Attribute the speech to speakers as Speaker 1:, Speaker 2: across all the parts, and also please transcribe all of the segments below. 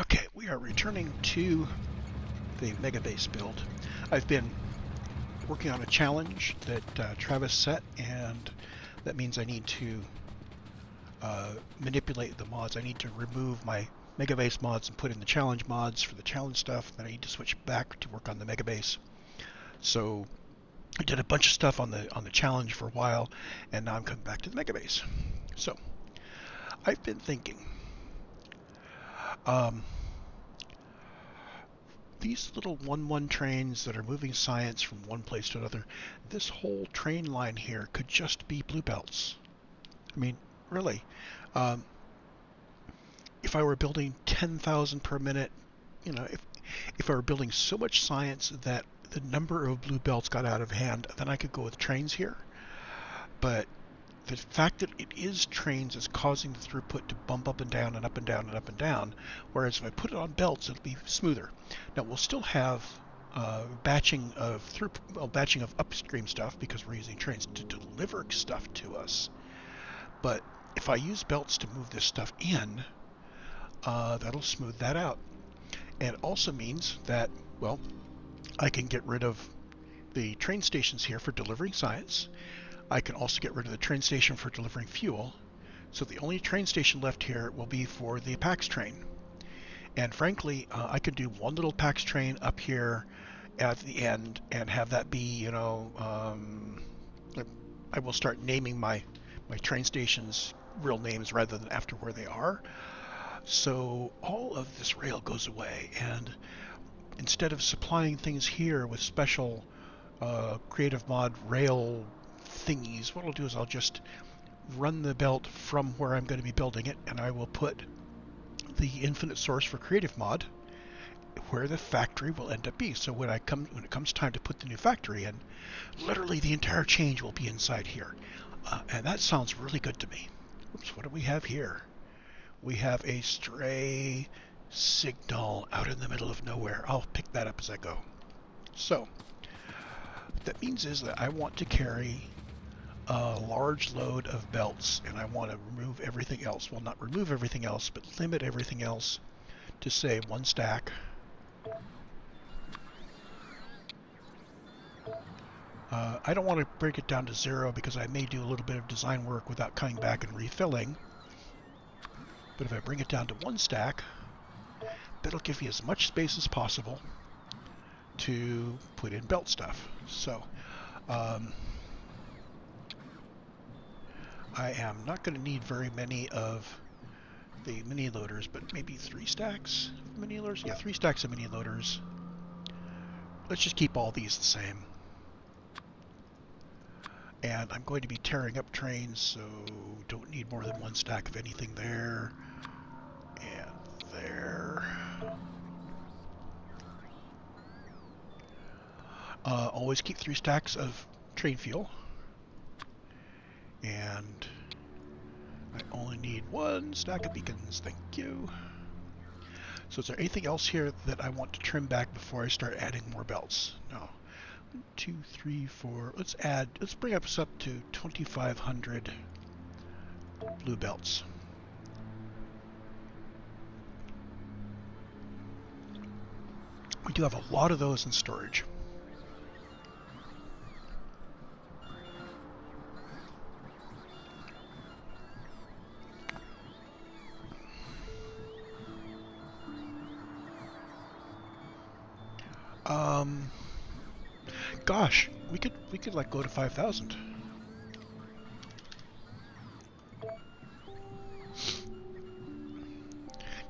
Speaker 1: Okay, we are returning to the Mega Base build. I've been working on a challenge that Travis set, and that means I need to manipulate the mods. I need to remove my Mega Base mods and put in the challenge mods for the challenge stuff. Then I need to switch back to work on the Mega Base. So I did a bunch of stuff on the challenge for a while, and now I'm coming back to the Mega Base. So I've been thinking. These little 1-1 trains that are moving science from one place to another, this whole train line here could just be blue belts. I mean, really. If I were building 10,000 per minute, if I were building so much science that the number of blue belts got out of hand, then I could go with trains here. But the fact that it is trains is causing the throughput to bump up and down and up and down and up and down, whereas if I put it on belts, it'll be smoother. Now we'll still have batching of upstream stuff because we're using trains to deliver stuff to us. But if I use belts to move this stuff in, that'll smooth that out. And it also means that, well, I can get rid of the train stations here for delivering science. I can also get rid of the train station for delivering fuel. So the only train station left here will be for the PAX train. And frankly, I could do one little PAX train up here at the end and have that be, I will start naming my train stations real names rather than after where they are. So all of this rail goes away, and instead of supplying things here with special creative mod rail thingies, what I'll do is I'll just run the belt from where I'm going to be building it, and I will put the infinite source for creative mod where the factory will end up being. So when it comes time to put the new factory in, literally the entire change will be inside here. And that sounds really good to me. Oops, what do we have here? We have a stray signal out in the middle of nowhere. I'll pick that up as I go. So what that means is that I want to carry a large load of belts, and I want to remove everything else. Well, not remove everything else, but limit everything else to, say, 1 stack. I don't want to break it down to 0 because I may do a little bit of design work without coming back and refilling. But if I bring it down to 1 stack, that'll give me as much space as possible to put in belt stuff. So I am not going to need very many of the mini loaders, but maybe 3 stacks of mini loaders. Yeah, 3 stacks of mini loaders. Let's just keep all these the same. And I'm going to be tearing up trains, so don't need more than 1 stack of anything there. And there. Always keep 3 stacks of train fuel. And I only need 1 stack of beacons, thank you. So is there anything else here that I want to trim back before I start adding more belts? No. 1, 2, 3, 4. Let's bring us up to 2,500 blue belts. We do have a lot of those in storage. Gosh, we could like go to 5,000.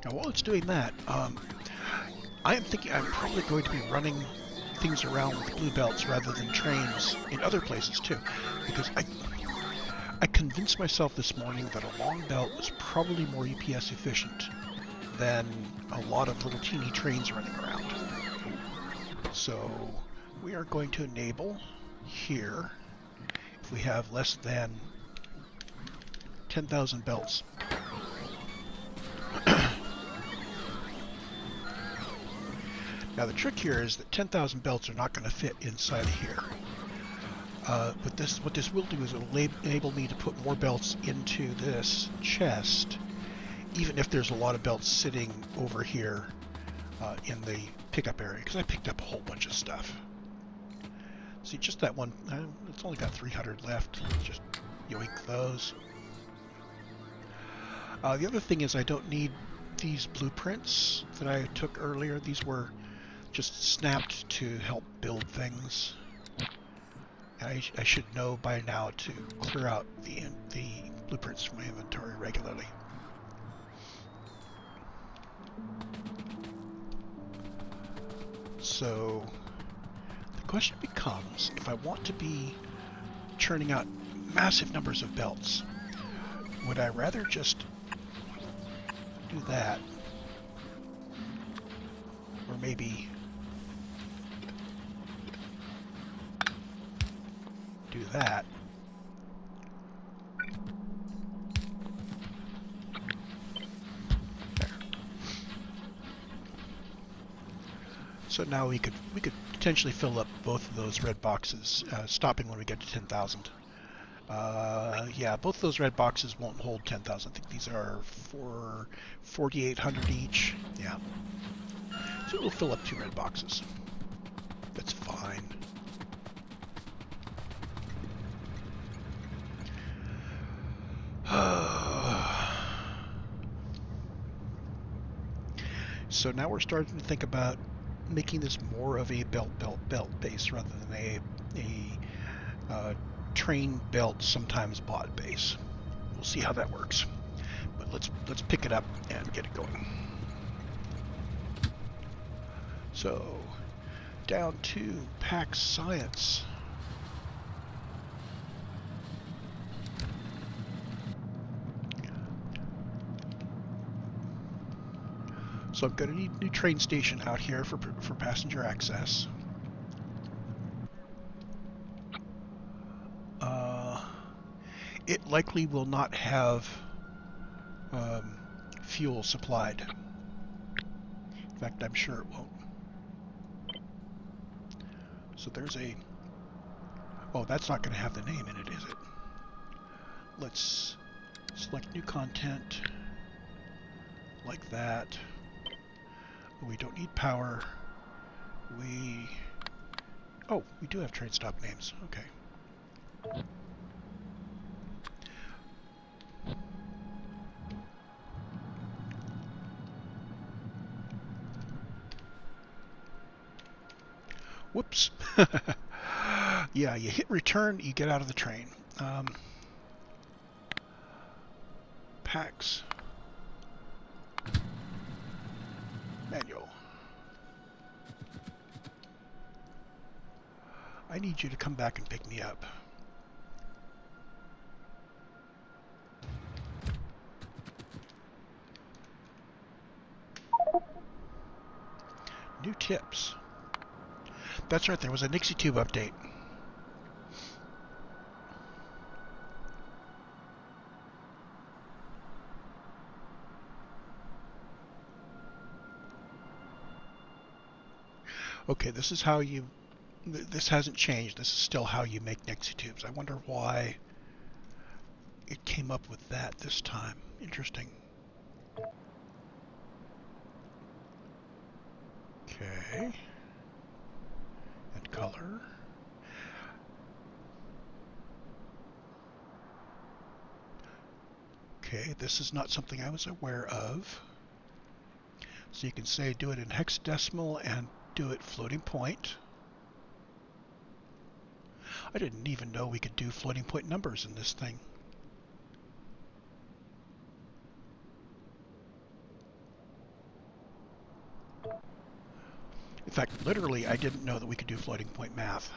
Speaker 1: Now while it's doing that, I am thinking I'm probably going to be running things around with blue belts rather than trains in other places too, because I convinced myself this morning that a long belt is probably more UPS efficient than a lot of little teeny trains running around. So we are going to enable here if we have less than 10,000 belts. Now the trick here is that 10,000 belts are not going to fit inside of here. What this will do is it will enable me to put more belts into this chest even if there's a lot of belts sitting over here in the pickup area, because I picked up a whole bunch of stuff. See, just that one, it's only got 300 left. Just yoink those. The other thing is I don't need these blueprints that I took earlier. These were just snapped to help build things. I should know by now to clear out the blueprints from my inventory regularly. So the question becomes, if I want to be churning out massive numbers of belts, would I rather just do that, or maybe do that? There. So now we could potentially fill up both of those red boxes, stopping when we get to 10,000. Yeah, both those red boxes won't hold 10,000. I think these are for 4,800 each. Yeah. So we'll fill up 2 red boxes. That's fine. So now we're starting to think about making this more of a belt base rather than a train belt sometimes bought base. We'll see how that works. But let's pick it up and get it going. So down to PAX Science. So I'm going to need a new train station out here for passenger access. It likely will not have fuel supplied. In fact, I'm sure it won't. So there's a... Oh, that's not going to have the name in it, is it? Let's select new content. Like that. We don't need power. Oh, we do have train stop names. Okay. Whoops. Yeah, you hit return, you get out of the train. PAX. Manual. I need you to come back and pick me up. New tips. That's right, there was a NixieTube update. Okay, this is how you... This hasn't changed. This is still how you make NixieTubes. I wonder why it came up with that this time. Interesting. Okay. And color. Okay, this is not something I was aware of. So you can say do it in hexadecimal and do it floating point. I didn't even know we could do floating point numbers in this thing. In fact, literally, I didn't know that we could do floating point math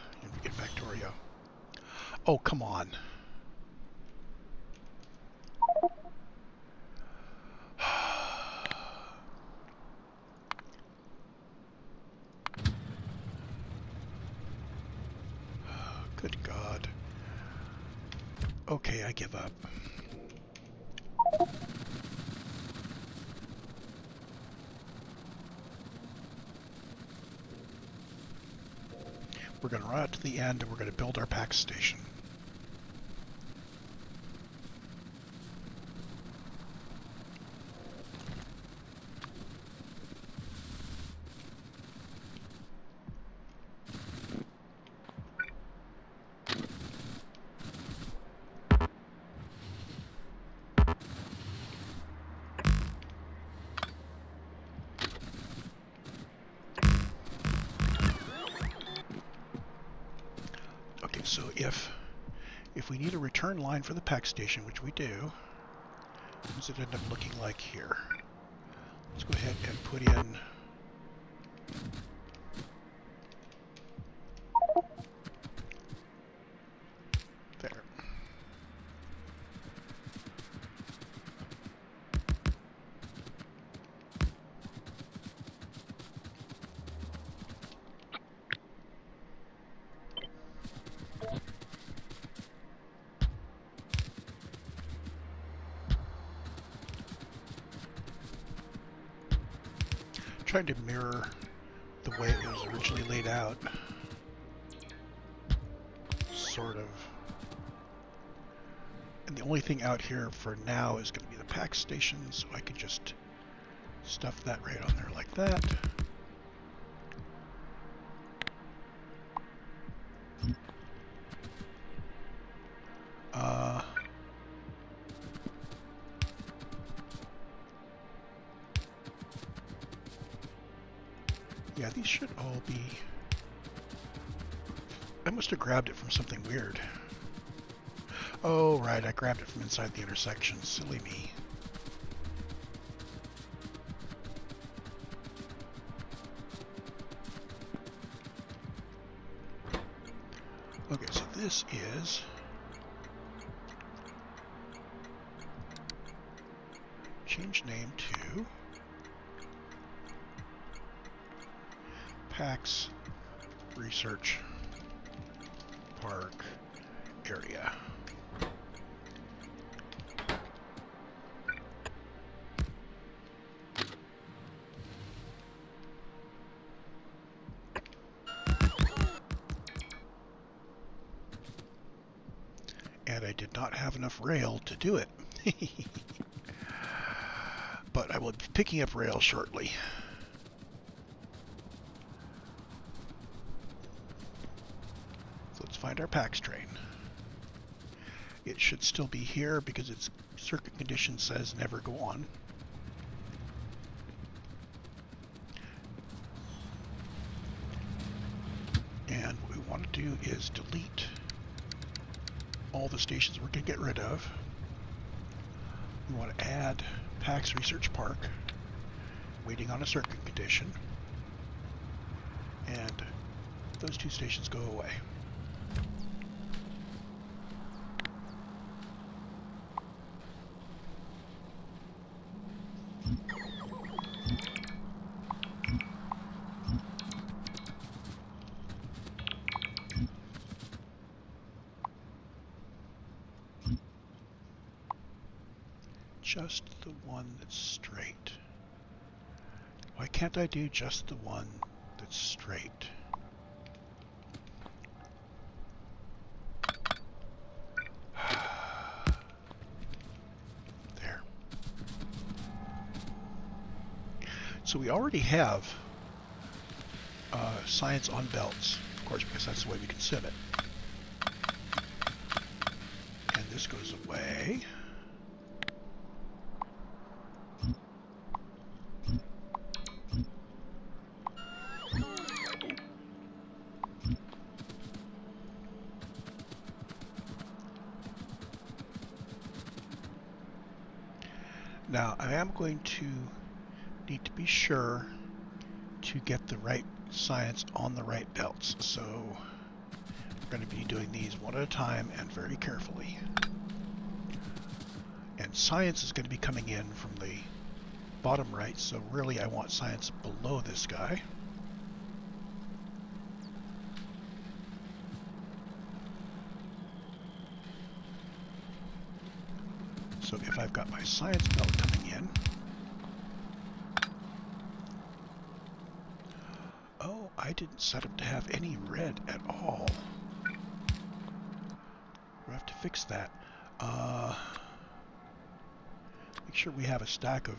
Speaker 1: in Factorio. Oh, come on. Good God. Okay, I give up. We're going to run out to the end and we're going to build our PAX station. if we need a return line for the pack station, which we do, what does it end up looking like here? Let's go ahead and put in there. Trying to mirror the way it was originally laid out, sort of. And the only thing out here for now is going to be the pack station, so I can just stuff that right on there like that. Yeah, these should all be... I must have grabbed it from something weird. Oh, right, I grabbed it from inside the intersection. Silly me. Okay, so this is... change name to... PAX Research Park Area. And I did not have enough rail to do it. But I will be picking up rail shortly. Find our PAX train. It should still be here because its circuit condition says never go on. And what we want to do is delete all the stations we're going to get rid of. We want to add PAX Research Park, waiting on a circuit condition, and those two stations go away. Just the one that's straight. Why can't I do just the one that's straight? There. So we already have science on belts, of course, because that's the way we can sim it. And this goes away. Now, I am going to need to be sure to get the right science on the right belts. So we're going to be doing these one at a time and very carefully. And science is going to be coming in from the bottom right, so really I want science below this guy. So if I've got my science belt coming in, oh, I didn't set up to have any red at all. We'll have to fix that. Make sure we have a stack of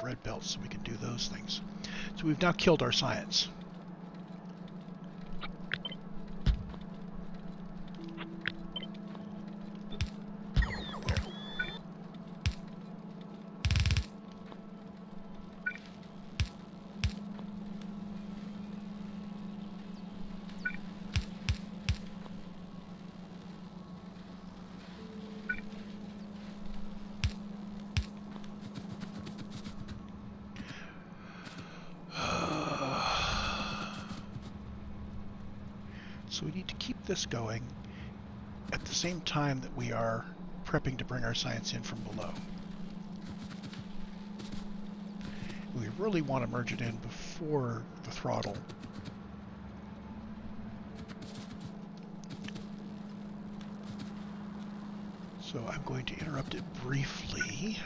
Speaker 1: red belts so we can do those things. So we've now killed our science. So we need to keep this going at the same time that we are prepping to bring our science in from below. We really want to merge it in before the throttle. So I'm going to interrupt it briefly.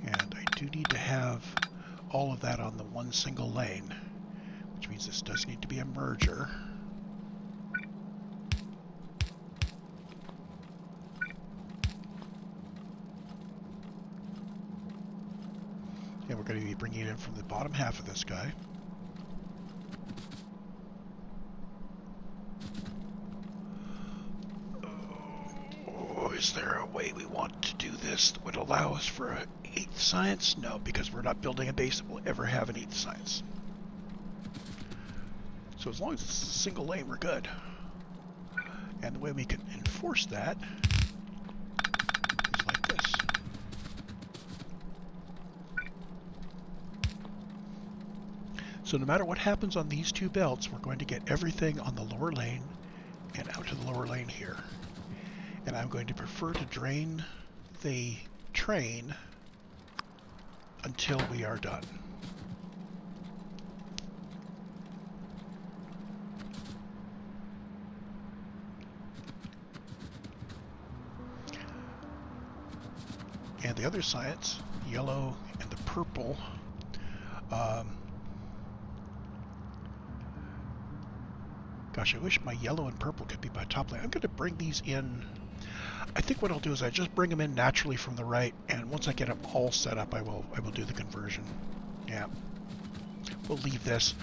Speaker 1: And I do need to have all of that on the one single lane, which means this does need to be a merger. And we're going to be bringing it in from the bottom half of this guy. Oh, is there a way we want to do this that would allow us for an 8th science? No, because we're not building a base that will ever have an 8th science. So as long as it's a single lane, we're good. And the way we can enforce that is like this. So no matter what happens on these two belts, we're going to get everything on the lower lane and out to the lower lane here. And I'm going to prefer to drain the train until we are done. And the other science, yellow and the purple, gosh, I wish my yellow and purple could be my top lane. I'm going to bring these in. I think what I'll do is I just bring them in naturally from the right, and once I get them all set up, I will do the conversion. Yeah, we'll leave this.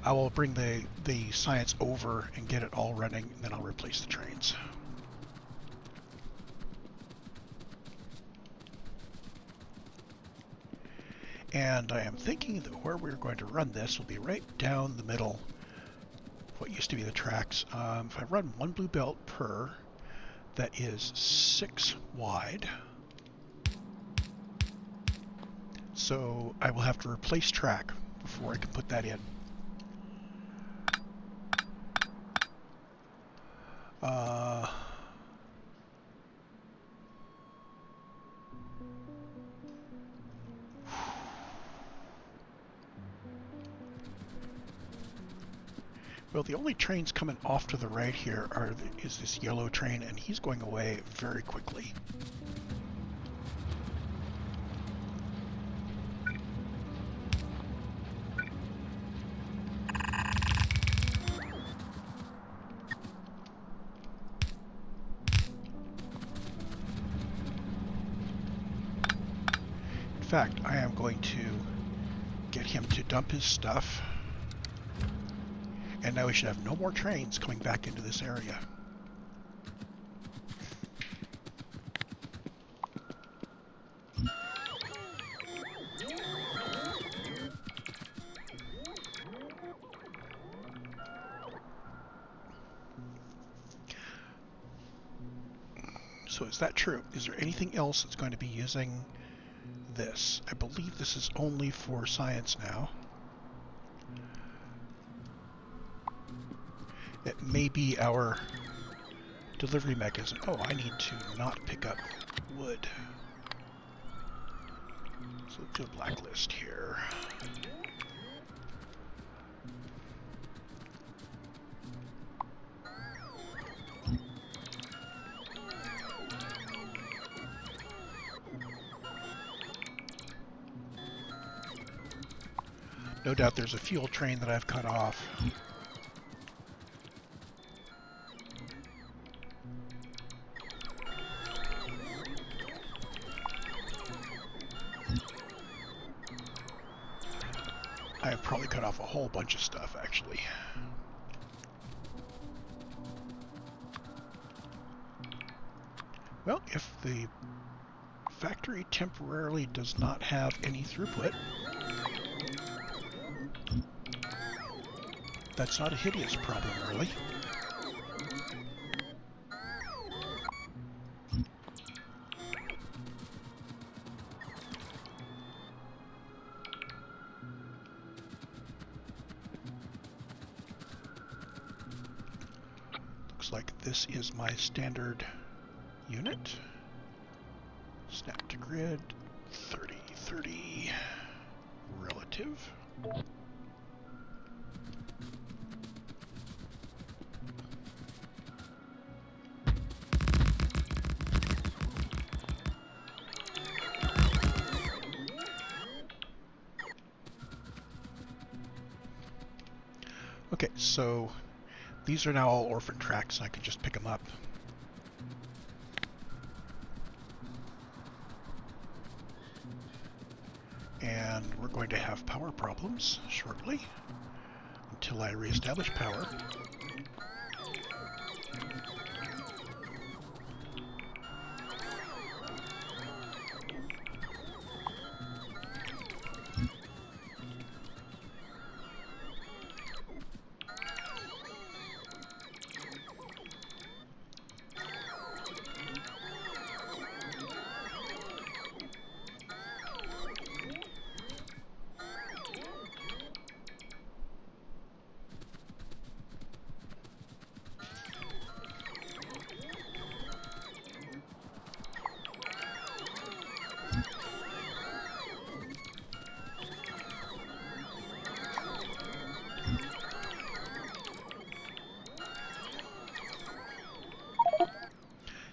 Speaker 1: I will bring the science over and get it all running, and then I'll replace the trains. And I am thinking that where we're going to run this will be right down the middle of what used to be the tracks. If I run one blue belt per, that is 6 wide. So I will have to replace track before I can put that in. Well, the only trains coming off to the right here is this yellow train, and he's going away very quickly. In fact, I am going to get him to dump his stuff. And now we should have no more trains coming back into this area. So is that true? Is there anything else that's going to be using this? I believe this is only for science now. It may be our delivery mechanism. Oh, I need to not pick up wood. So let's do a blacklist here. No doubt there's a fuel train that I've cut off. I have probably cut off a whole bunch of stuff, actually. Well, if the factory temporarily does not have any throughput. That's not a hideous problem, really. Looks like this is my standard unit. Snap to grid, 30, 30, relative. Okay, so these are now all orphan tracks, and I can just pick them up. And we're going to have power problems shortly, until I reestablish power.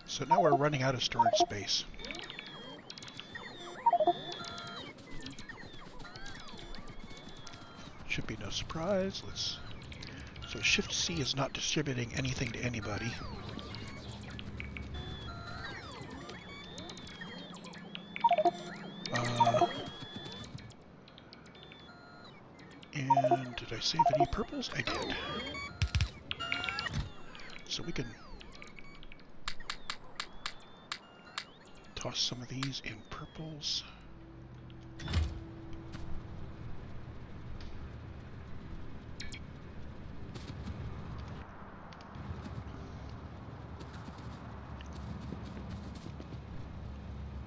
Speaker 1: So now we're running out of storage space. Should be no surprise. So Shift C is not distributing anything to anybody. And did I save any purples? I did. So we can toss some of these in purples.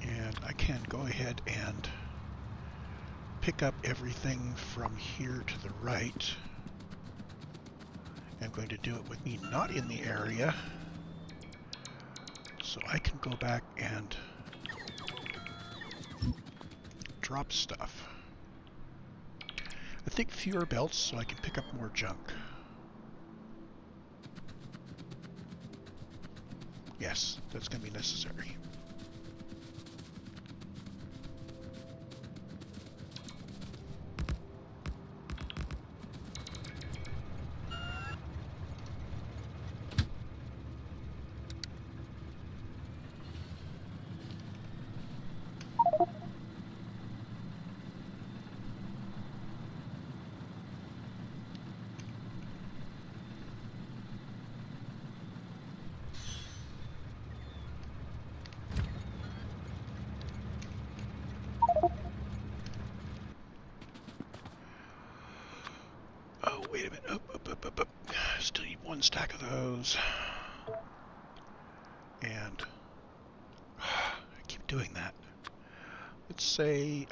Speaker 1: And I can go ahead and pick up everything from here to the right. I'm going to do it with me not in the area. So I can go back and drop stuff. I think fewer belts so I can pick up more junk. Yes, that's going to be necessary. Oh, wait a minute. Up. Still need one stack of those. And I keep doing that. Let's say,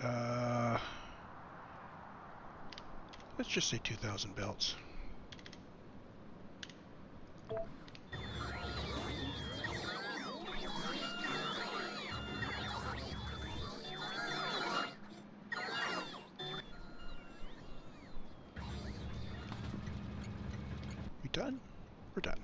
Speaker 1: let's just say 2,000 belts. We done? We're done.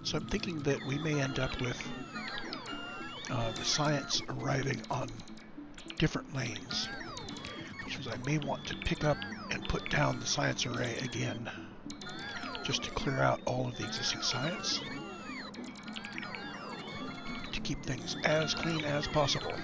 Speaker 1: So I'm thinking that we may end up with the science arriving on different lanes, which means I may want to pick up and put down the science array again, just to clear out all of the existing science, to keep things as clean as possible.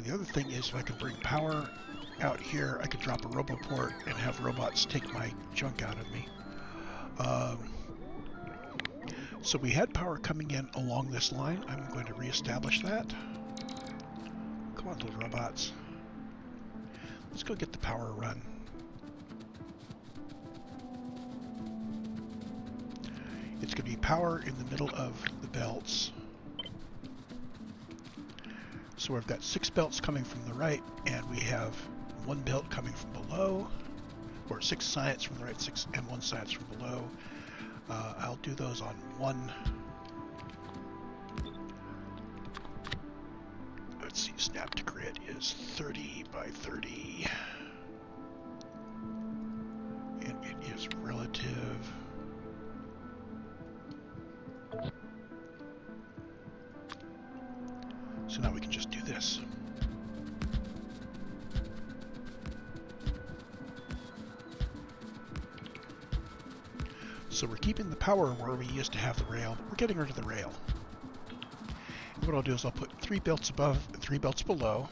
Speaker 1: The other thing is, if I can bring power out here, I could drop a roboport and have robots take my junk out of me. So we had power coming in along this line. I'm going to reestablish that. Come on, little robots. Let's go get the power run. It's going to be power in the middle of the belts. So we've got 6 belts coming from the right, and we have 1 belt coming from below, or 6 science from the right, 6 and 1 science from below. I'll do those on 1. Let's see, snap to grid is 30 by 30, and it is relative. So now we can just do this. So we're keeping the power where we used to have the rail, but we're getting rid of the rail. And what I'll do is I'll put 3 belts above and 3 belts below.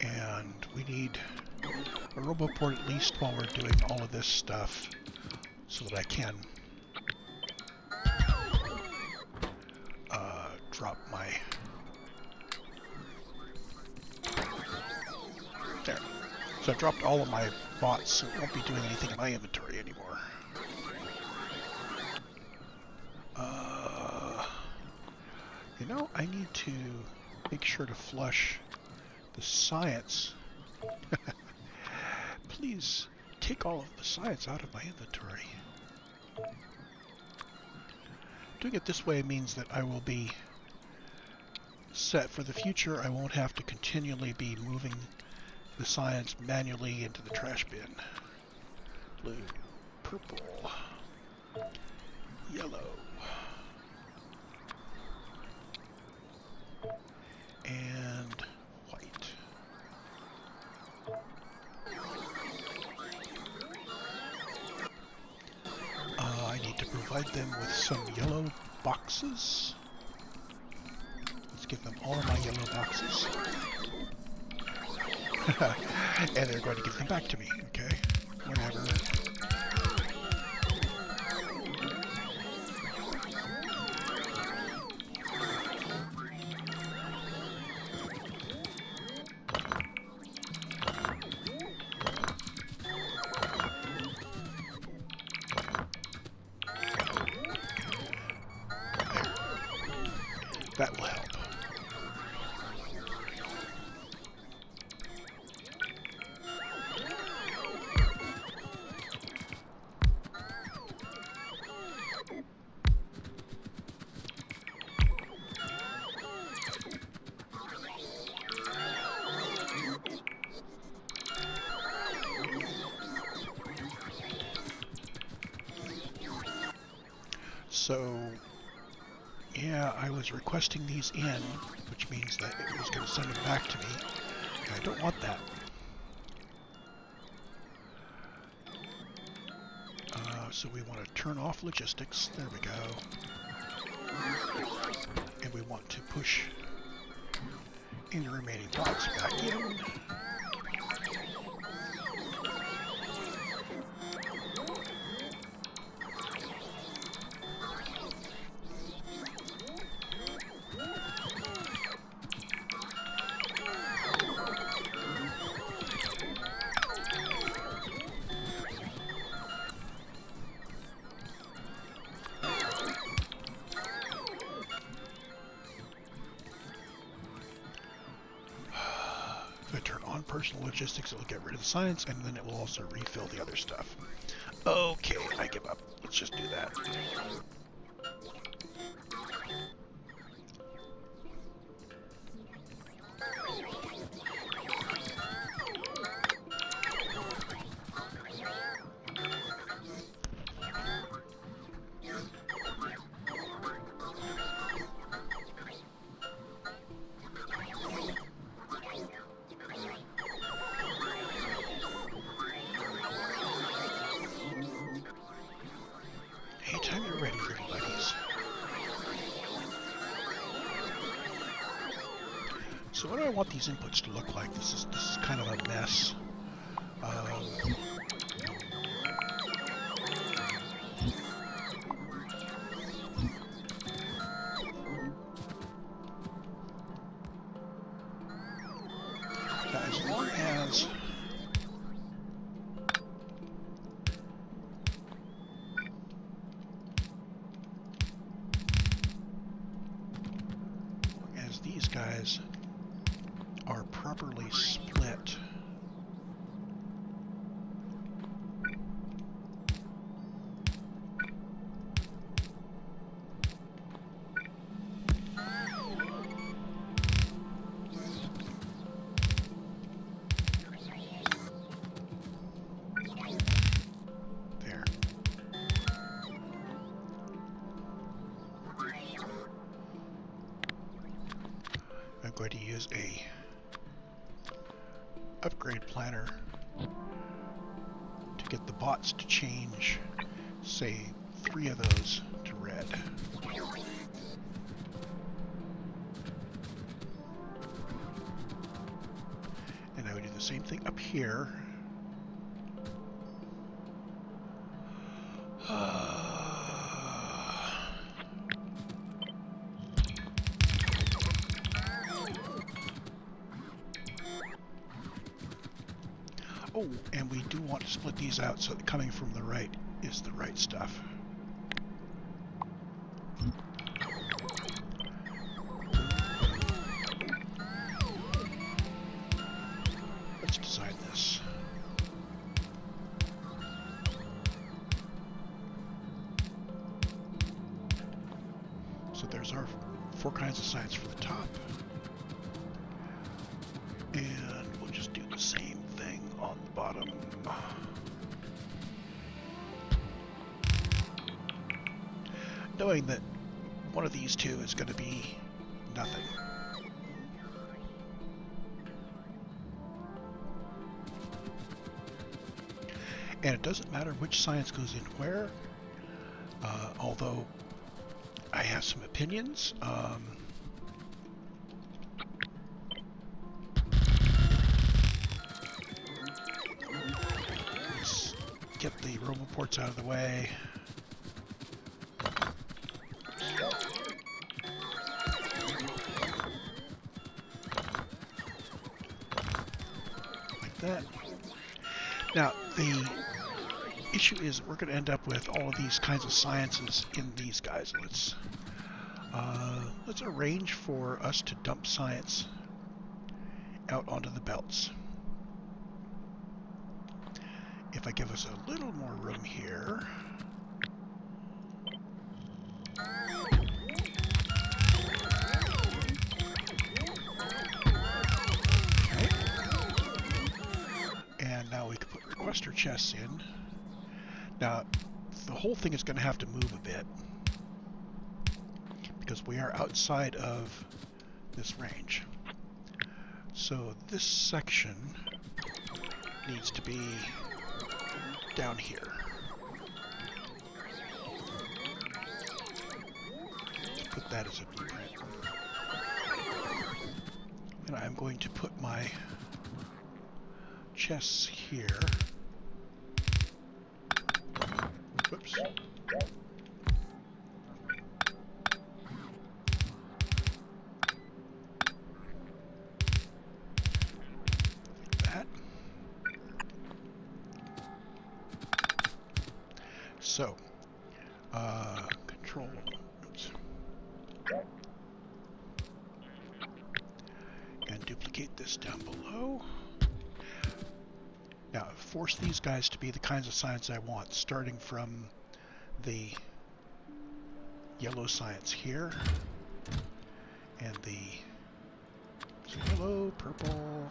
Speaker 1: And we need a roboport at least while we're doing all of this stuff, so that I can drop my... There. So I've dropped all of my bots, so it won't be doing anything in my inventory anymore. You know, I need to make sure to flush the science. Please take all of the science out of my inventory. Doing it this way means that I will be set for the future. I won't have to continually be moving the science manually into the trash bin. Blue, purple, yellow, and white. I need to provide them with some yellow boxes. Let's give them all of my yellow boxes. And they're going to give them back to me, okay? Whatever. That will help. So, yeah, I was requesting these in, which means that it was going to send them back to me. I don't want that. So we want to turn off logistics. There we go. And we want to push any remaining bots back in. personal logistics, it'll get rid of the science, and then it will also refill the other stuff. Okay, I give up. Let's just do that. Anytime you're ready, little buddies. So what do I want these inputs to look like? This is kind of a mess. As long as these guys are properly split, I'm going to use a upgrade planner to get the bots to change, say, 3 of those to red. And I would do the same thing up here. Oh, and we do want to split these out so that coming from the right is the right stuff. Let's design this. So there's our 4 kinds of science for the top. And we'll just do the same thing on the bottom. Knowing that one of these 2 is going to be nothing. And it doesn't matter which science goes in where, although I have some opinions. Let's get the roboports out of the way. Like that. Now, the issue is we're going to end up with all of these kinds of sciences in these guys. Let's arrange for us to dump science out onto the belts. If I give us a little more room here, okay. And now we can put requester chests in. Now, the whole thing is going to have to move a bit because we are outside of this range. So this section needs to be down here. Let's put that as a blueprint. And I'm going to put my chests here. Whoops. Like that. So, control. Oops. And duplicate this down below. Now, force these guys to be the kinds of science I want, starting from the yellow science here, and the yellow, purple,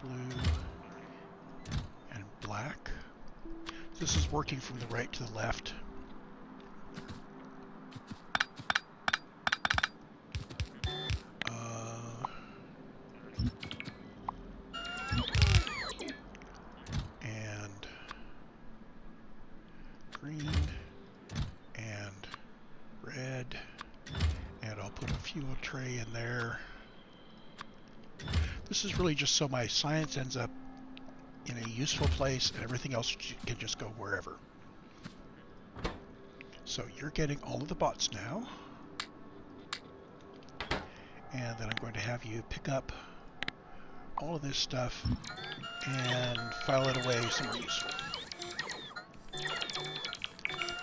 Speaker 1: blue, and black. This is working from the right to the left. And green and red, and I'll put a fuel tray in there. This is really just so my science ends up in a useful place and everything else can just go wherever. So you're getting all of the bots now. And then I'm going to have you pick up all of this stuff and file it away somewhere useful.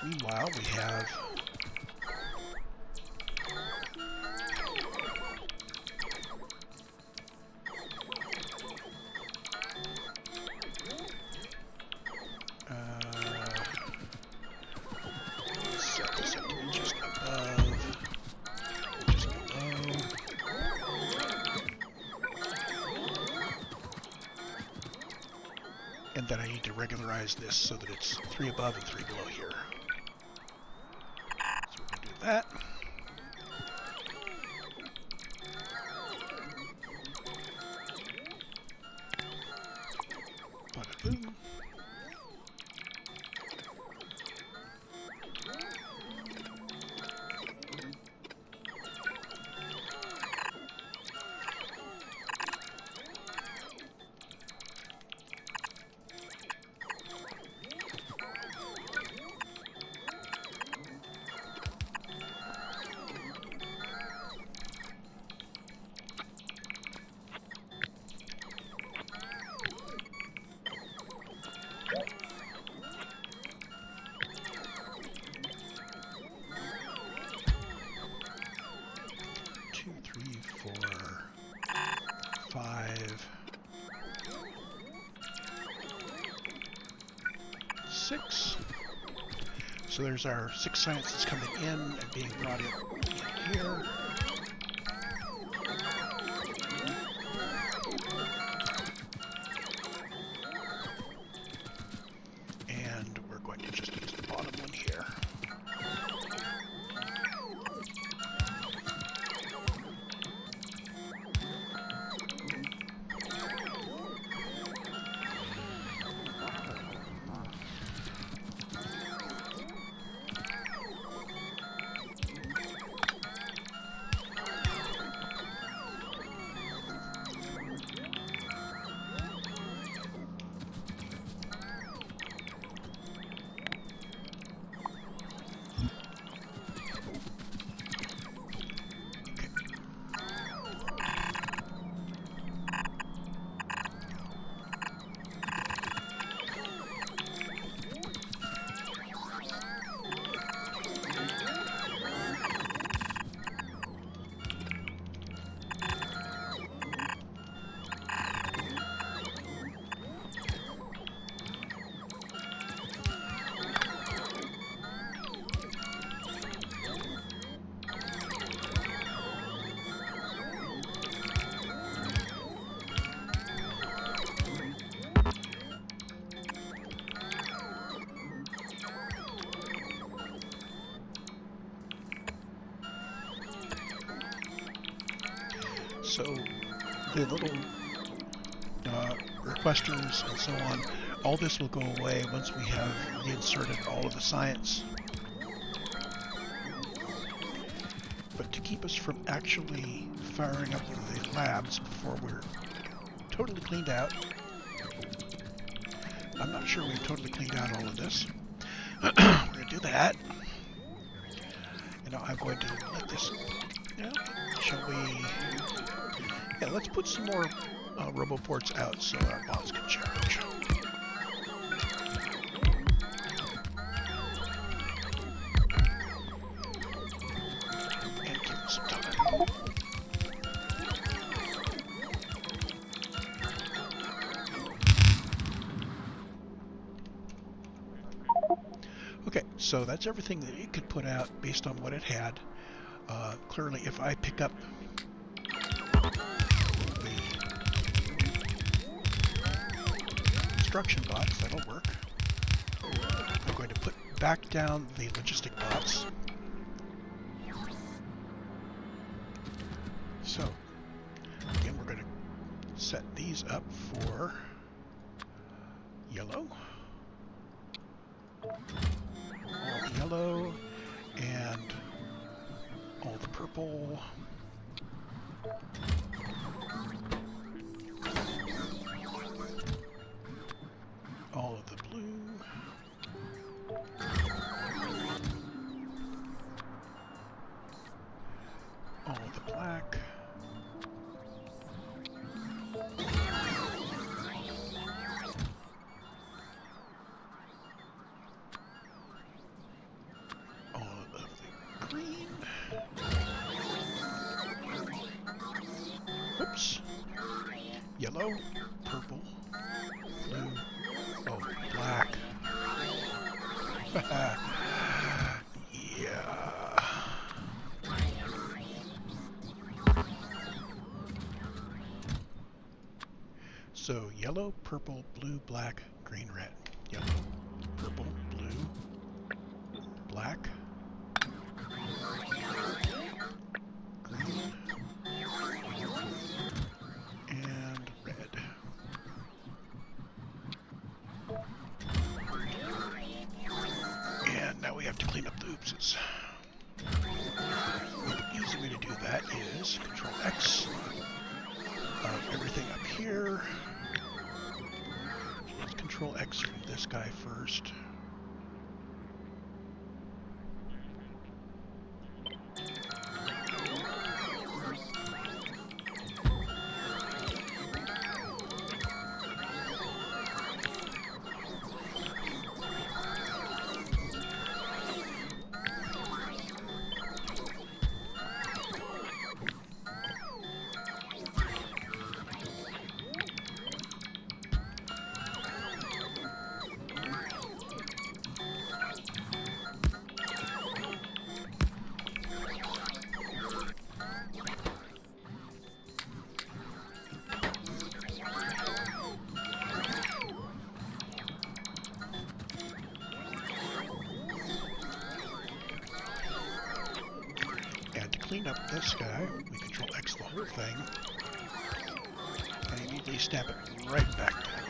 Speaker 1: Meanwhile, we have set this up to be just above, just below. And then I need to regularize this so that it's 3 above and 3 below here. So we're going to do that. Bada-boom. So there's our 6 sciences coming in and being brought in here. And we're going to just use the bottom one here. So the little requesters and so on, all this will go away once we have reinserted all of the science. But to keep us from actually firing up the labs before we're totally cleaned out, I'm not sure we've totally cleaned out all of this. We're going to do that. And now I'm going to let this, shall we? Yeah, let's put some more roboports out so our bots can charge. And give them some time. Okay, so that's everything that it could put out based on what it had. Clearly, if I pick up the construction bots, that'll work. I'm going to put back down the logistic bots. So, again, we're going to set these up for yellow. All the yellow and all the purple. All of the blue. All of the black. All of the green. Oops. Yellow, purple, blue, oh, black. Yeah. So yellow, purple, blue, black, green, red. Yellow, purple, blue, black, green, and red. And now we have to clean up the oopses. The easy way to do that is Control X of everything up here. Let's Control X from this guy first. Clean up this guy, we Control X the whole thing, and immediately snap it right back down.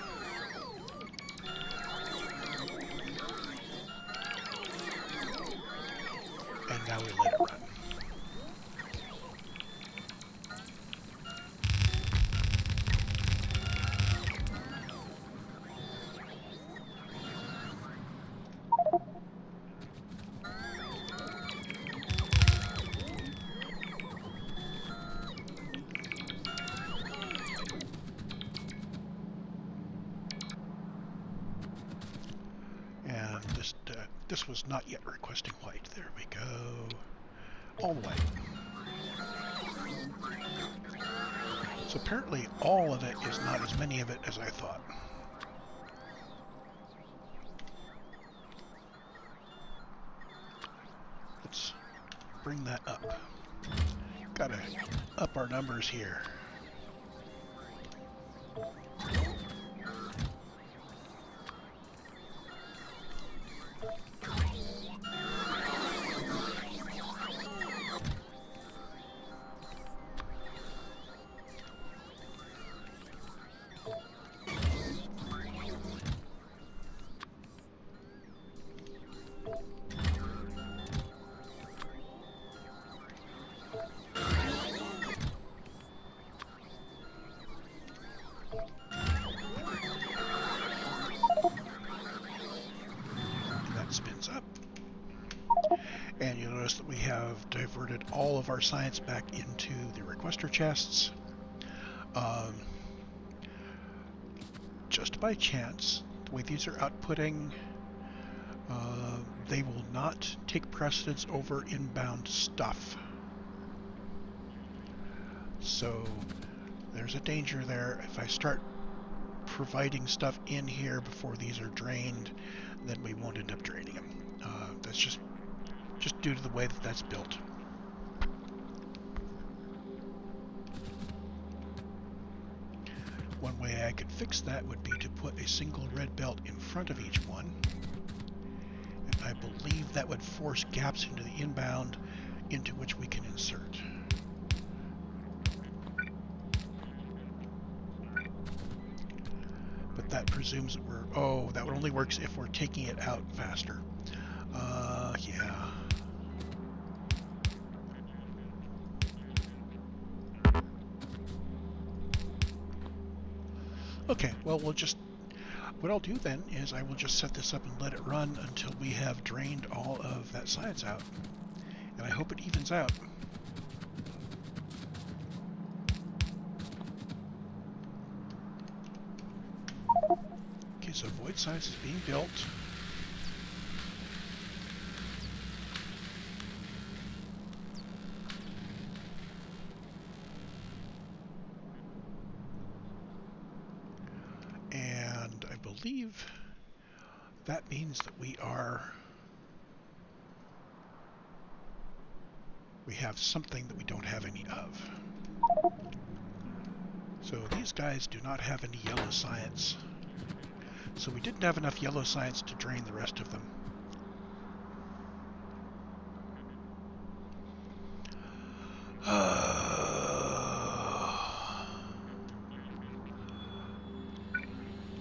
Speaker 1: And now we let it run. This was not yet requesting white. There we go. All white. So apparently all of it is not as many of it as I thought. Let's bring that up. Gotta up our numbers here. Spins up, and you'll notice that we have diverted all of our science back into the requester chests. Just by chance, the way these are outputting, they will not take precedence over inbound stuff. So there's a danger there. If I start providing stuff in here before these are drained, then we won't end up draining them. That's just due to the way that that's built. One way I could fix that would be to put a single red belt in front of each one. And I believe that would force gaps into the inbound into which we can insert. But that presumes that that only works if we're taking it out faster. Yeah. Okay, well, what I'll do then is I will just set this up and let it run until we have drained all of that science out. And I hope it evens out. Okay, so void science is being built. And I believe that means that we have something that we don't have any of. So these guys do not have any yellow science. So we didn't have enough yellow science to drain the rest of them.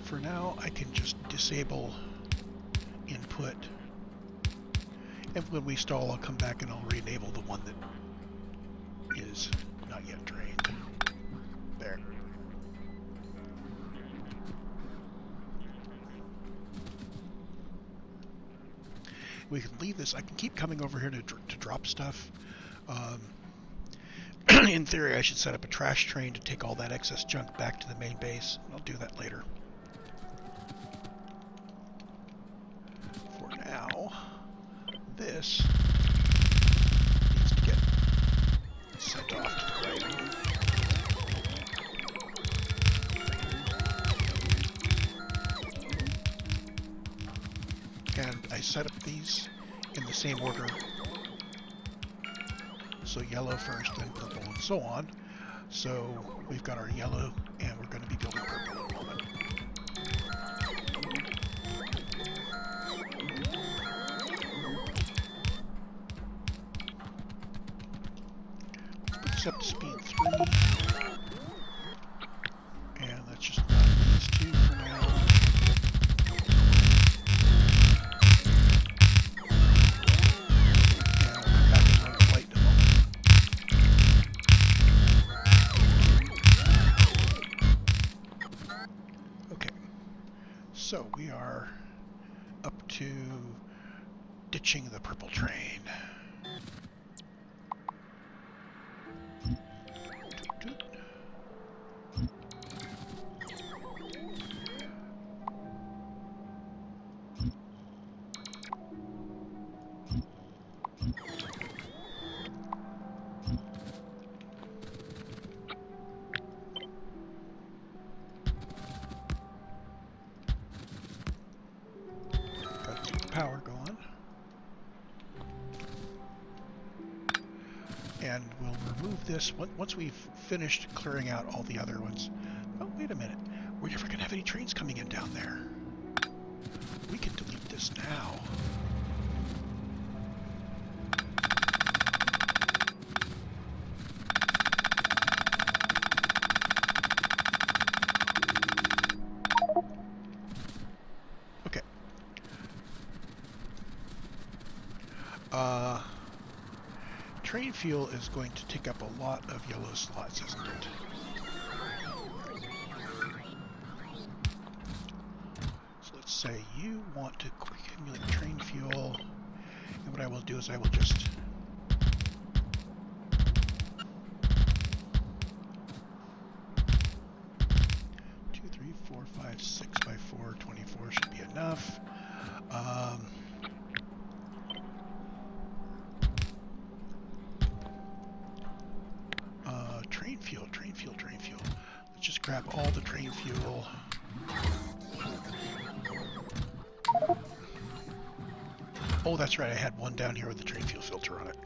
Speaker 1: For now, I can just disable input. And when we stall, I'll come back and I'll re-enable the one that is not yet drained. There. We can leave this. I can keep coming over here to drop stuff. In theory, I should set up a trash train to take all that excess junk back to the main base. I'll do that later. For now, this needs to get sent off to the right. And I set up these in the same order. So yellow first, then purple, and so on. So we've got our yellow, and we're going to be building purple in a moment. Let's put this up to speed 3. And let's just run these 2 for now. So we are up to ditching the purple train. Power going. And we'll remove this once we've finished clearing out all the other ones. Oh, wait a minute. We're never going to have any trains coming in down there. We can delete this now. Train fuel is going to take up a lot of yellow slots, isn't it? So let's say you want to accumulate train fuel, and what I will do is I will just two, 3, 4, 5, 6 by 4, 24 should be enough. Train fuel. Let's just grab all the train fuel. Oh, that's right. I had one down here with the train fuel filter on it.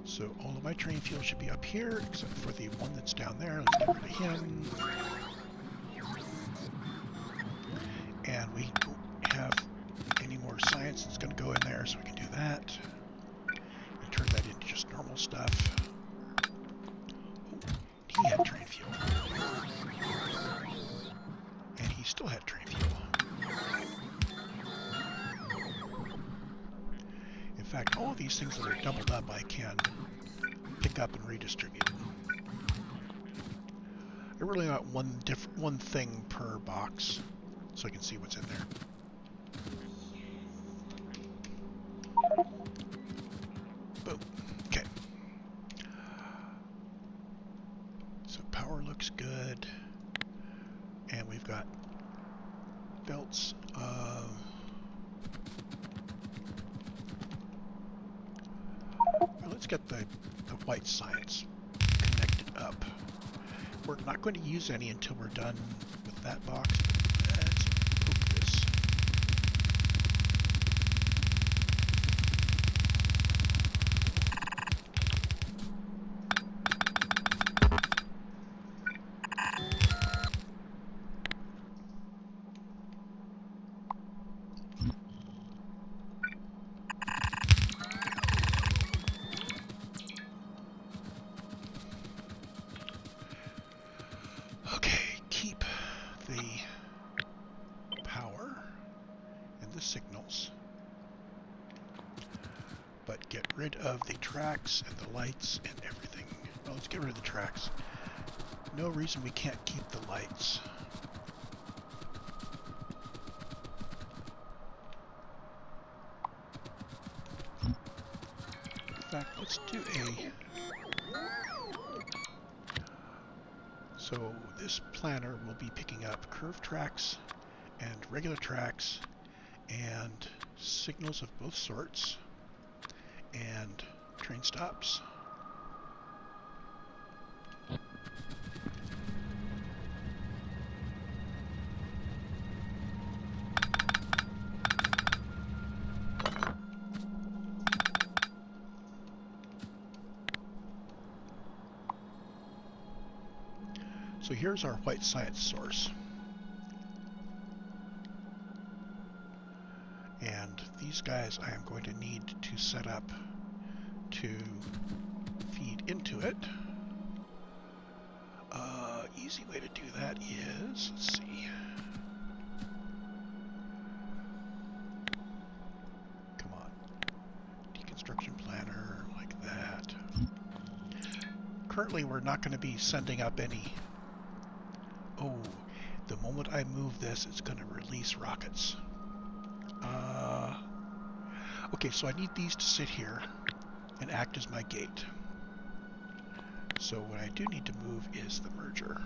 Speaker 1: So all of my train fuel should be up here, except for the one that's down there. Let's get rid of him. And we don't have any more science that's going to go in there, so we can do that. And turn that into just normal stuff. Oh, he had train fuel. And he still had train fuel. In fact, all of these things that are doubled up, I can pick up and redistribute. I really want one thing per box, so I can see what's in there. Boom. Okay. So power looks good, and we've got belts. Let's get the white science connected up. We're not going to use any until we're done with that box. Let's hook this. Signals, but get rid of the tracks and the lights and everything. Well, let's get rid of the tracks. No reason we can't keep the lights. In fact, let's do a... So this planner will be picking up curved tracks and regular tracks and signals of both sorts, and train stops. So here's our white science source. And these guys I am going to need to set up to feed into it. Easy way to do that is, let's see. Come on. Deconstruction planner, like that. Currently we're not going to be sending up any... Oh, the moment I move this, it's going to release rockets. Okay, so I need these to sit here and act as my gate. So what I do need to move is the merger.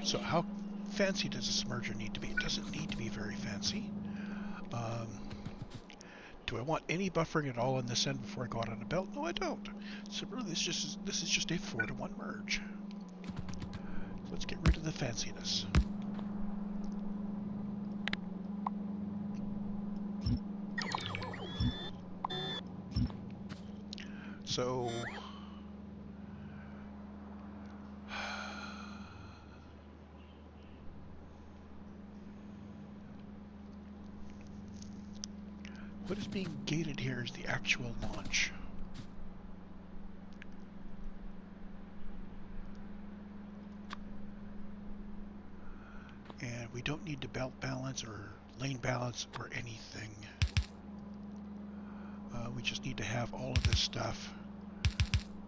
Speaker 1: So how fancy does this merger need to be? It doesn't need to be very fancy. Do I want any buffering at all on this end before I go out on a belt? No, I don't. So really this is just a 4-to-1 merge. So let's get rid of the fanciness. So what is being gated here is the actual launch. And we don't need to belt balance or lane balance or anything. We just need to have all of this stuff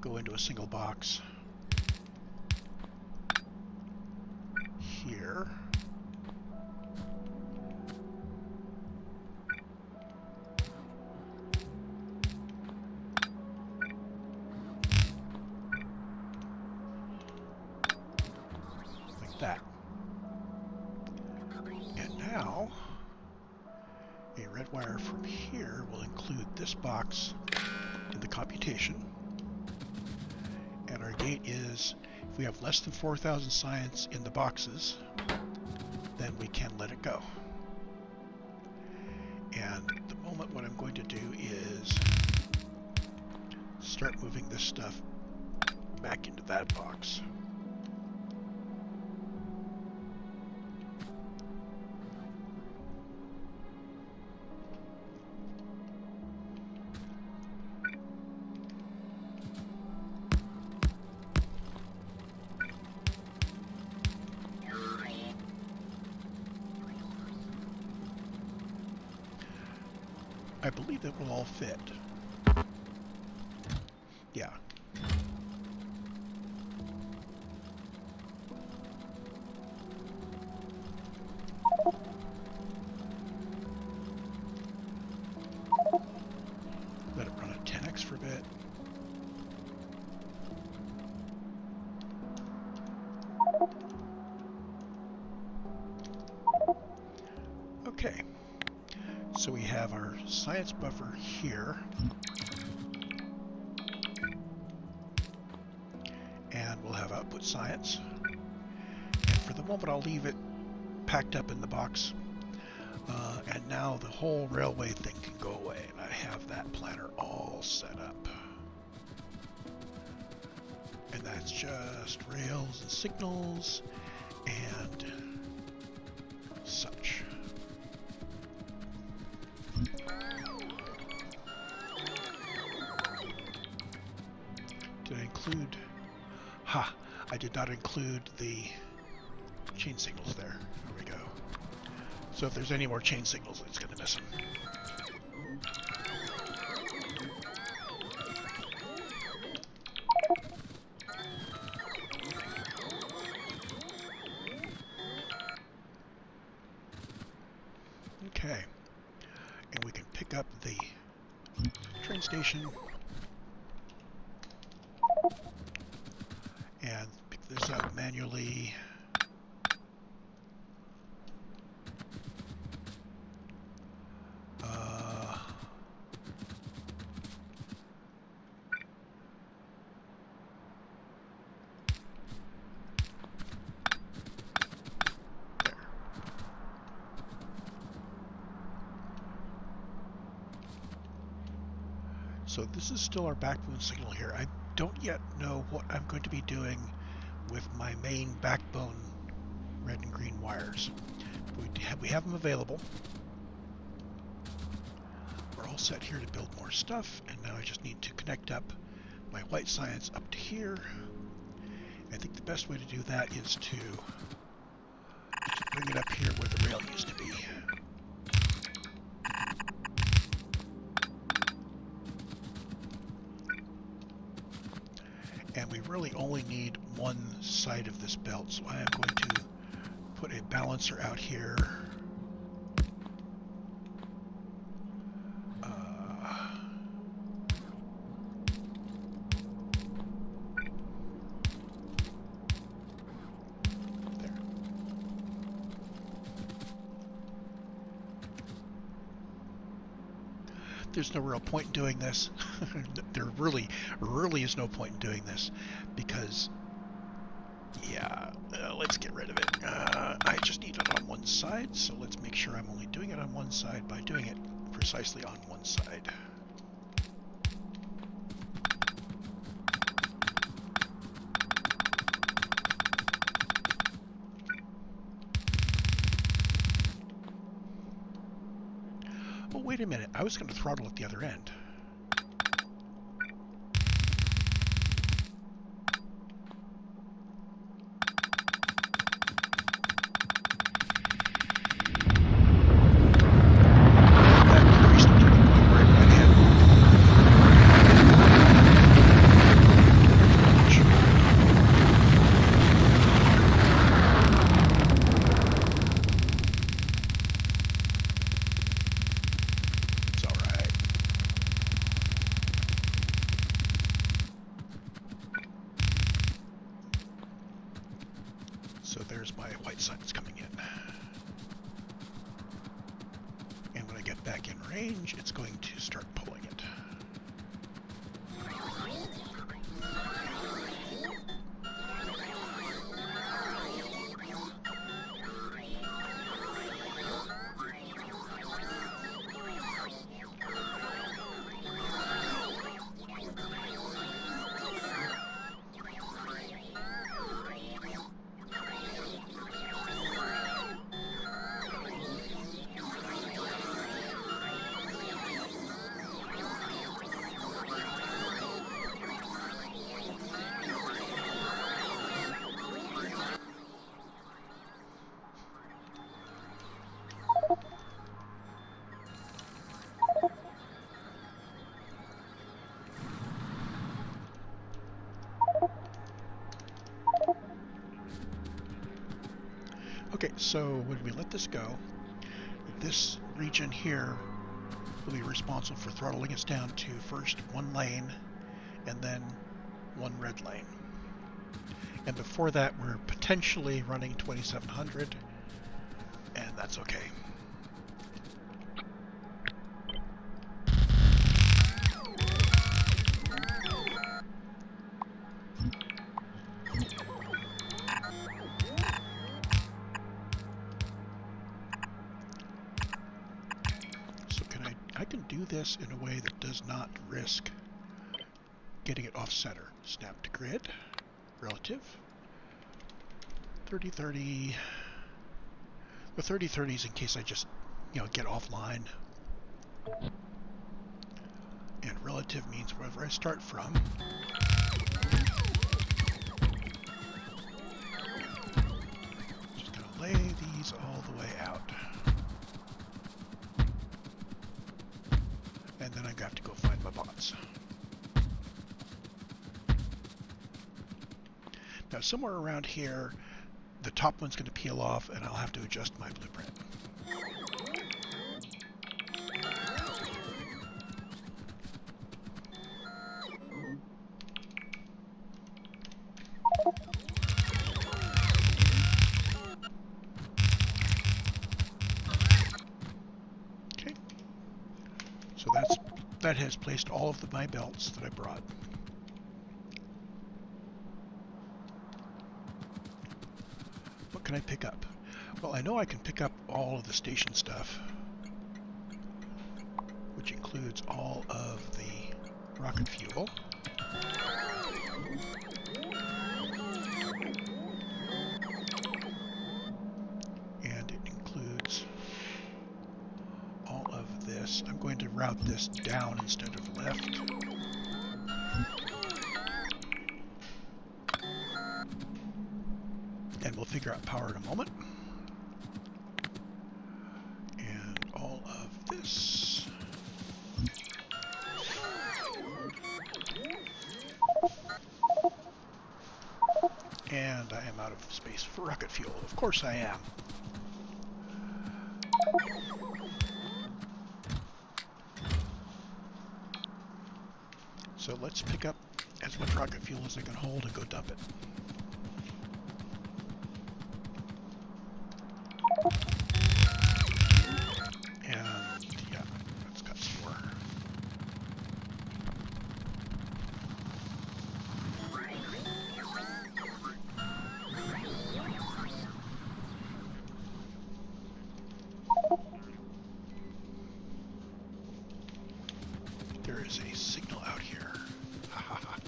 Speaker 1: go into a single box here. that. And now, a red wire from here will include this box in the computation. And our gate is, if we have less than 4,000 science in the boxes, then we can let it go. And at the moment what I'm going to do is start moving this stuff back into that box. I believe it will all fit. Yeah. Let it run at 10x for a bit. Okay. So we have our science buffer here. And we'll have output science. And for the moment I'll leave it packed up in the box. And now the whole railway thing can go away. And I have that planner all set up. And that's just rails and signals and such. Did I include... Ha! I did not include the chain signals there. There we go. So if there's any more chain signals, it's going to miss them. Okay. And we can pick up the train station and pick this up manually. So this is still our backbone signal here. I don't yet know what I'm going to be doing with my main backbone red and green wires. We have them available. We're all set here to build more stuff, and now I just need to connect up my white science up to here. I think the best way to do that is to bring it up here where the rail used to be. And we really only need one side of this belt, so I am going to put a balancer out here. There. There's no real point in doing this. There really is no point in doing this because, yeah, let's get rid of it. I just need it on one side, so let's make sure I'm only doing it on one side by doing it precisely on one side. Oh, wait a minute. I was going to throttle at the other end. So there's my white signs coming in. And when I get back in range, it's going to start pulling it. Okay, so when we let this go, this region here will be responsible for throttling us down to first one lane and then one red lane. And before that, we're potentially running 2700, and that's okay. So I can do this in a way that does not risk getting it off center. Snap to grid, relative, 30-30. The 30-30 is in case I just, get offline. And relative means wherever I start from. Just gonna lay these all the way out. And then I'm gonna have to go find my bots. Now somewhere around here, the top one's going to peel off and I'll have to adjust my blueprint. Okay, so that has placed all of my belts that I brought. What can I pick up? Well, I know I can pick up all of the station stuff, which includes all of the rocket fuel. And it includes all of this. I'm going to route this down instead of left. And we'll figure out power in a moment. And all of this. And I am out of space for rocket fuel. Of course I am. So let's pick up as much rocket fuel as I can hold and go dump it. And yeah, that's got some more. There is a signal out here.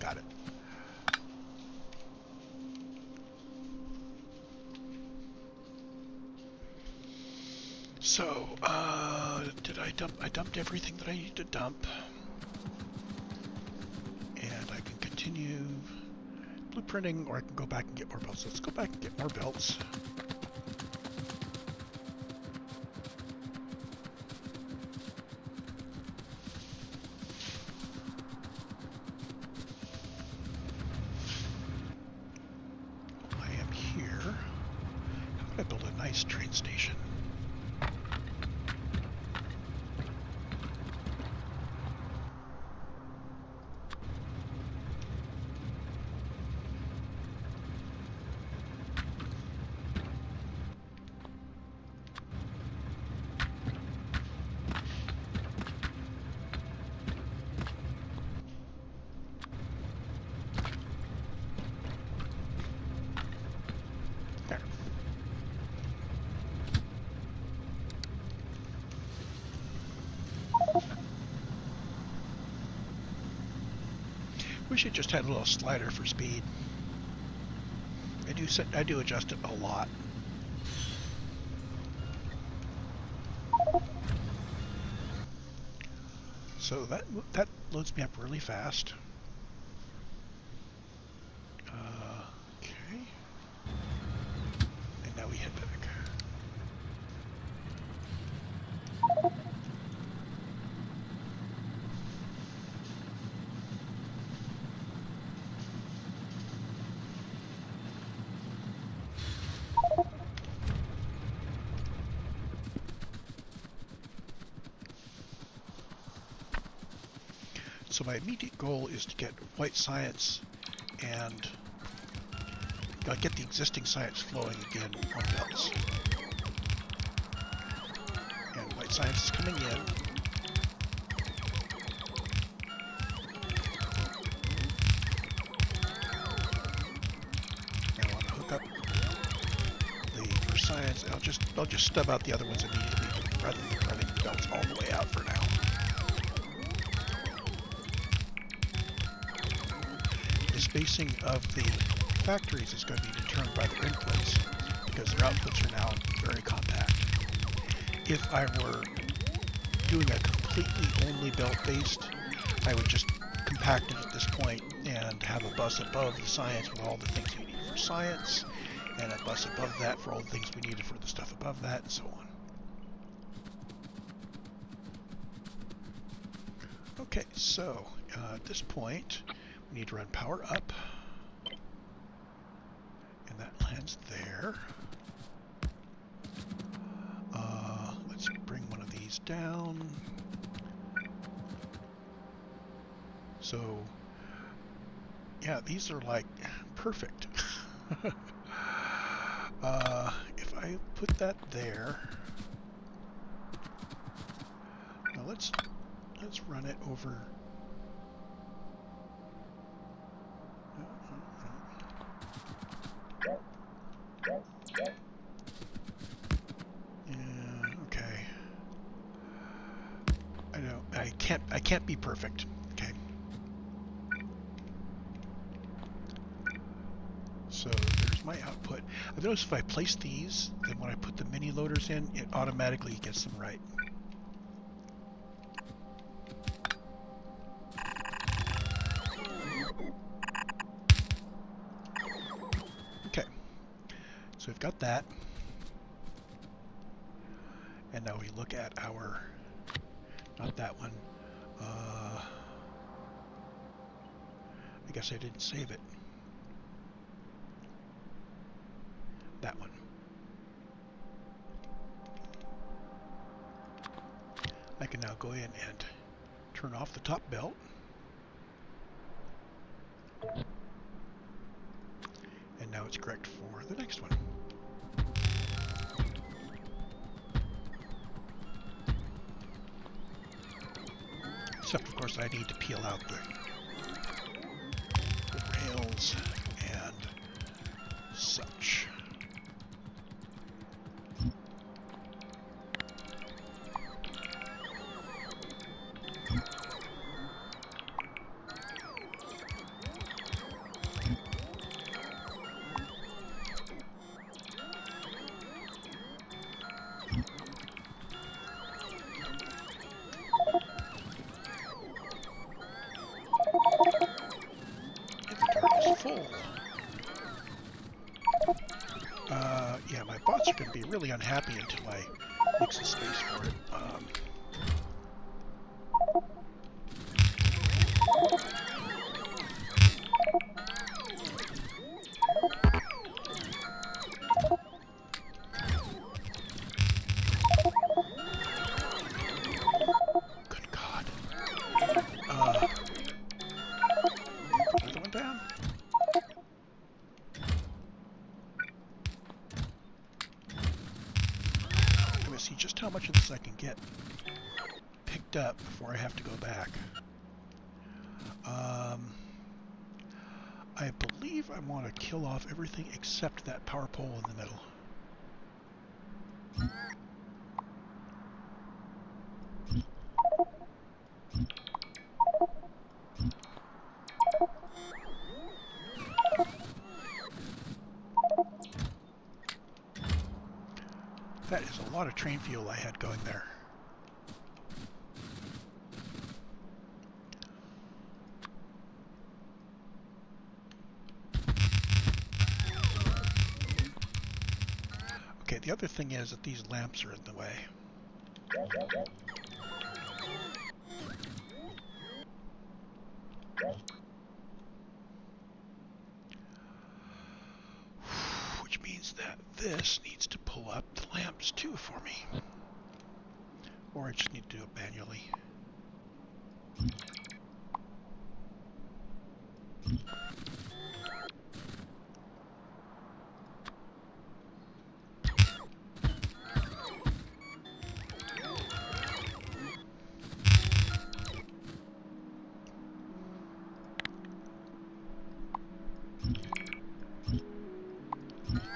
Speaker 1: Got it. So, did I dump? I dumped everything that I need to dump. And I can continue blueprinting, or I can go back and get more belts. Let's go back and get more belts. I built a nice train station. Wish it just had a little slider for speed. I do adjust it a lot. So that loads me up really fast. Okay. And now we head back. So my immediate goal is to get white science and get the existing science flowing again on belts. And white science is coming in. Now I want to hook up the for science. I'll just stub out the other ones immediately rather than running belts all the way out for now. The spacing of the factories is going to be determined by their inputs because their outputs are now very compact. If I were doing a completely only belt based, I would just compact it at this point and have a bus above the science with all the things we need for science, and a bus above that for all the things we needed for the stuff above that, and so on. Okay, so at this point, we need to run power up, and that lands there. Let's bring one of these down. So, yeah, these are like perfect. If I put that there, now let's run it over. Yeah, okay. I know I can't be perfect. Okay. So there's my output. I've noticed if I place these, then when I put the mini loaders in, it automatically gets them right. Okay. So we've got that. And now we look at our, not that one. I guess I didn't save it. That one. I can now go in and turn off the top belt. And now it's correct for the next one. Except, of course, I need to peel out the rails and such. Full. Yeah, my bots are going to be really unhappy until I make some space for it. Good God. Put another one down. See just how much of this I can get picked up before I have to go back. I believe I want to kill off everything except that power pole in the middle. That is a lot of train fuel I had going there. Okay, the other thing is that these lamps are in the way. Which means that this needs to pull up the lamps too for me. Or I just need to do it manually.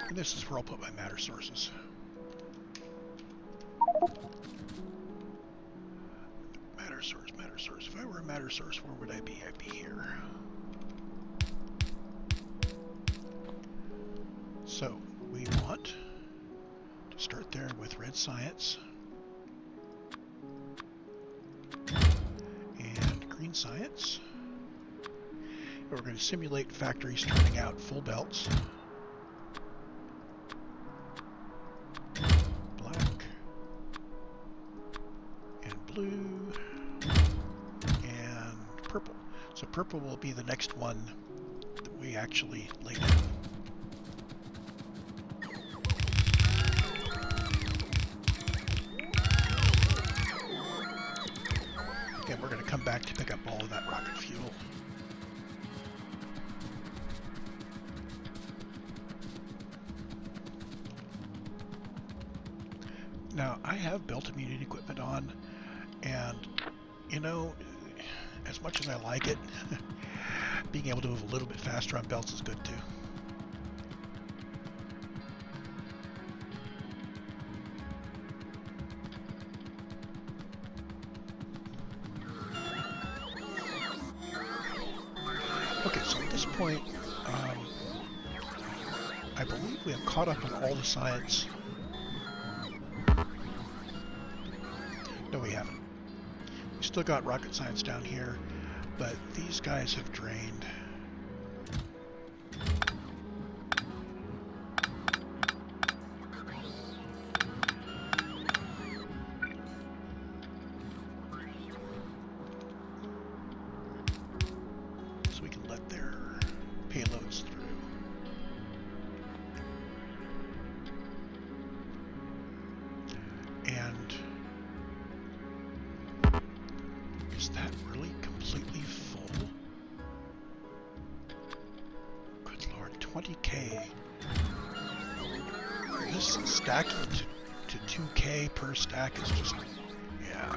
Speaker 1: And this is where I'll put my matter sources. Matter source, matter source. If I were a matter source, where would I be? I'd be here. So we want to start there with red science and green science. And we're going to simulate factories turning out full belts. Black and blue and purple. So purple will be the next one that we actually lay down. And we're going to come back to pick up all of that rocket fuel. Now, I have belt immunity equipment on, and, you know, as much as I like it, being able to move a little bit faster on belts is good too. Okay, so at this point, I believe we have caught up on all the science. No, we haven't. We still got rocket science down here, but these guys have drained. So we can let their payloads through. And is that really completely full? Good Lord, 20K. This stacking to 2K per stack is just, yeah.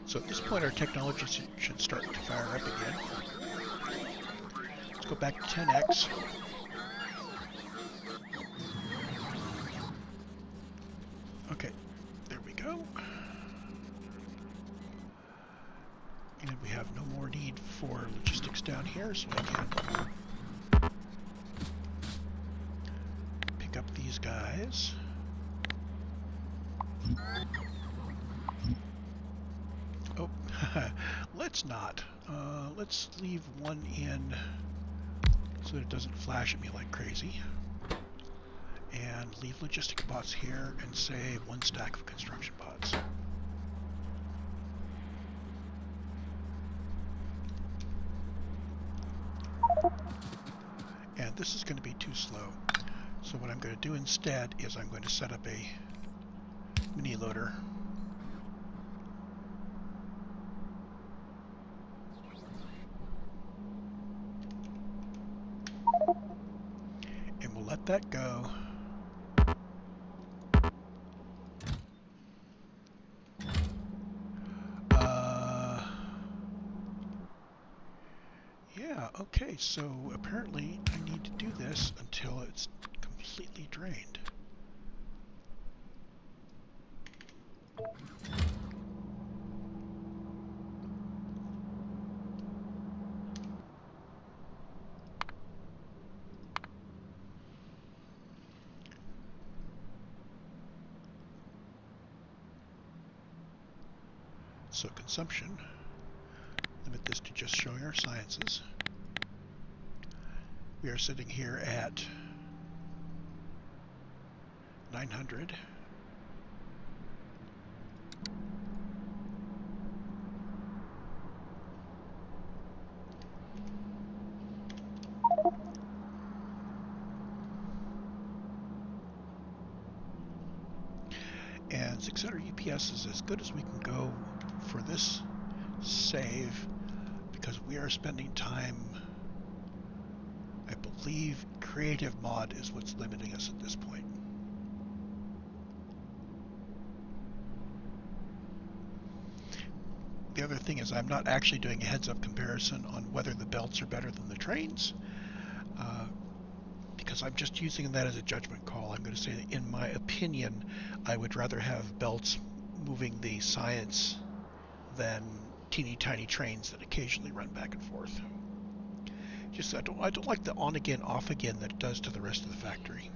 Speaker 1: So at this point our technology should start to fire up again. Let's go back to 10x. Okay, there we go. And we have no more need for logistics down here, so I can pick up these guys. Oh, let's not. Let's leave one in so that it doesn't flash at me like crazy. And leave logistic bots here and save one stack of construction bots. And this is going to be too slow. So what I'm going to do instead is I'm going to set up a mini loader. And we'll let that go. Yeah, okay, so apparently I need to do this until it's completely drained. So consumption, limit this to just showing our sciences. We are sitting here at 900. And 600 UPS is as good as we can go for this save, because we are spending time, I believe creative mod is what's limiting us at this point. The other thing is I'm not actually doing a heads-up comparison on whether the belts are better than the trains, because I'm just using that as a judgment call. I'm going to say that in my opinion, I would rather have belts moving the science than teeny tiny trains that occasionally run back and forth. Just I don't like the on again off again that it does to the rest of the factory.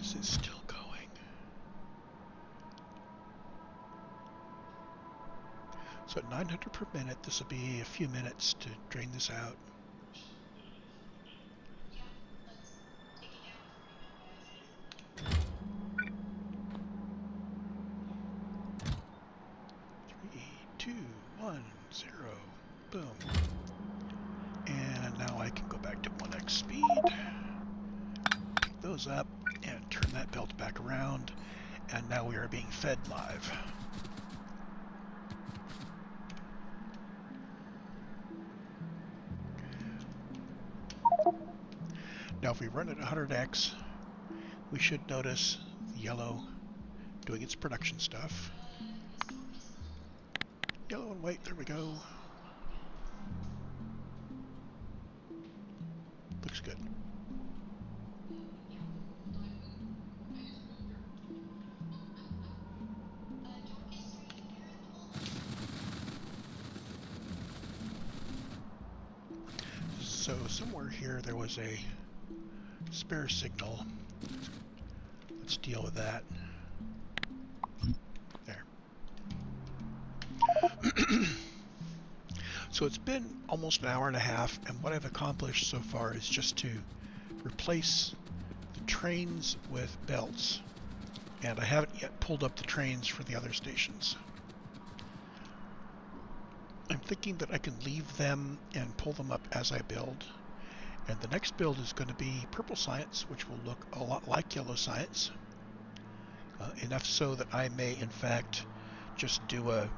Speaker 1: Is it still going? So at 900 per minute, this will be a few minutes to drain this out. Three, two, 1, 0, boom. And now I can go back to 1x speed, pick those up, and turn that belt back around. And now we are being fed live. Now if we run at 100x, we should notice the yellow doing its production stuff. Yellow and white, there we go. Looks good. So somewhere here there was a spare signal. Let's deal with that. There. So it's been almost an hour and a half, and what I've accomplished so far is just to replace the trains with belts. And I haven't yet pulled up the trains for the other stations. I'm thinking that I can leave them and pull them up as I build. And the next build is going to be purple science, which will look a lot like yellow science. Enough so that I may, in fact, just do a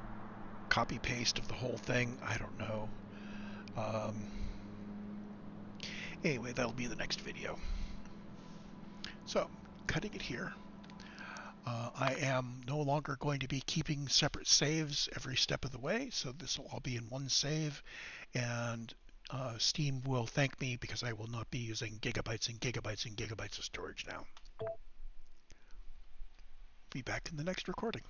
Speaker 1: copy paste of the whole thing. I don't know. Anyway, that'll be the next video. So, cutting it here. I am no longer going to be keeping separate saves every step of the way, so this will all be in one save, and Steam will thank me because I will not be using gigabytes and gigabytes and gigabytes of storage now. Be back in the next recording.